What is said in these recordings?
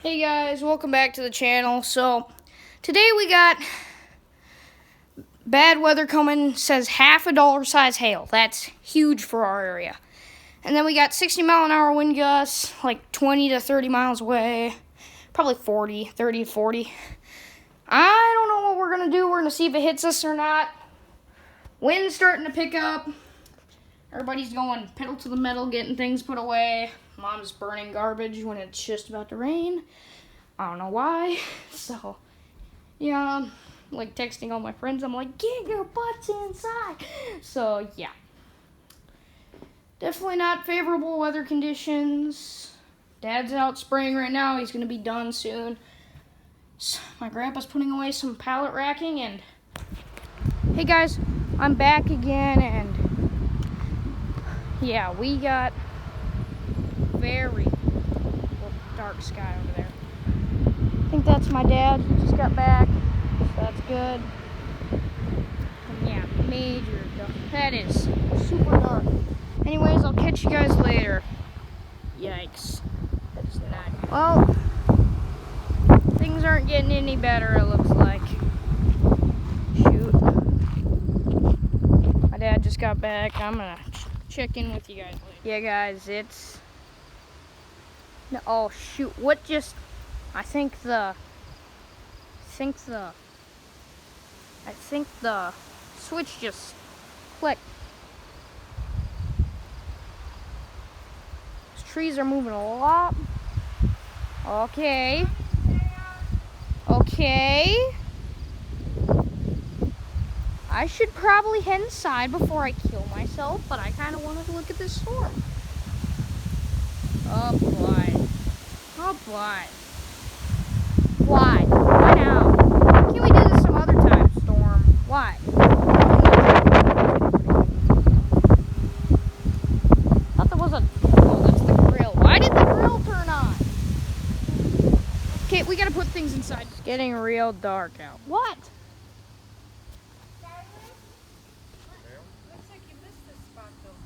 Hey guys, welcome back to the channel. So today we got bad weather coming, says half a dollar size hail. That's huge for our area. And then we got 60-mile-an-hour wind gusts, like 20 to 30 miles away. Probably 30 to 40. I don't know what we're going to do. We're going to see if it hits us or not. Wind's starting to pick up. Everybody's going pedal to the metal, getting things put away. Mom's burning garbage when it's just about to rain. I don't know why. So, yeah, like texting all my friends. I'm like, get your butts inside. So, yeah. Definitely not favorable weather conditions. Dad's out spraying right now. He's going to be done soon. So, my grandpa's putting away some pallet racking. And, hey guys, I'm back again. And, yeah, we got very dark sky over there. I think that's my dad. He just got back, so that's good. And yeah, major dark. That is super dark. Anyways, I'll catch you guys later. Yikes. That's not. Well, things aren't getting any better, it looks like. Shoot. My dad just got back. I'm gonna check in with you guys later. Yeah, guys, it's... No, oh, shoot. What just... I think the switch just clicked. These trees are moving a lot. Okay. I should probably head inside before I kill myself, but I kind of wanted to look at this storm. Oh boy. Oh boy. Why? Why now? Can't we do this some other time, Storm? Why? I thought there was a... Oh, that's the grill. Why did the grill turn on? Okay, we gotta put things inside. It's getting real dark out. What? Looks like you missed this spot, though.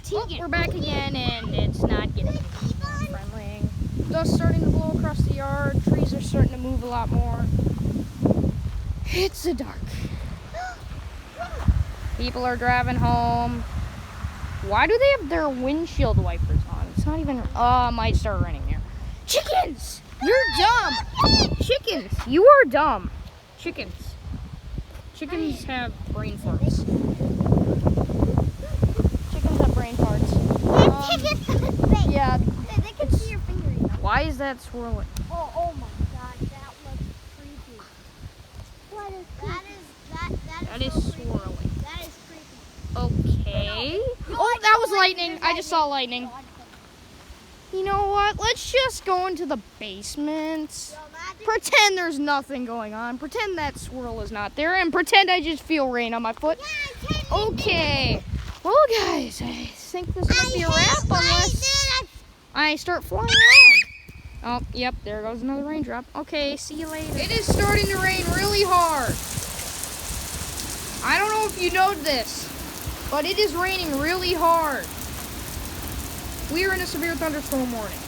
Oh, we're back again, and it's not getting any more friendly. Dust starting to blow across the yard. Trees are starting to move a lot more. It's a dark. People are driving home. Why do they have their windshield wipers on? It's not even... Oh, it might start raining here. Chickens! You're dumb! Chickens! You are dumb. Chickens. Chickens have brain farts. Chickens have brain farts. Yeah. They can see your finger. Why is that swirling? Oh my God, that looks creepy. What is That is swirling. That is creepy. Okay. Oh, that was lightning. I just saw lightning. You know what? Let's just go into the basement. Pretend there's nothing going on. Pretend that swirl is not there. And pretend I just feel rain on my foot. Okay. Well, guys, I think this might be a wrap unless I start flying around. Oh, yep, there goes another raindrop. Okay, see you later. It is starting to rain really hard. I don't know if you know this, but it is raining really hard. We are in a severe thunderstorm warning.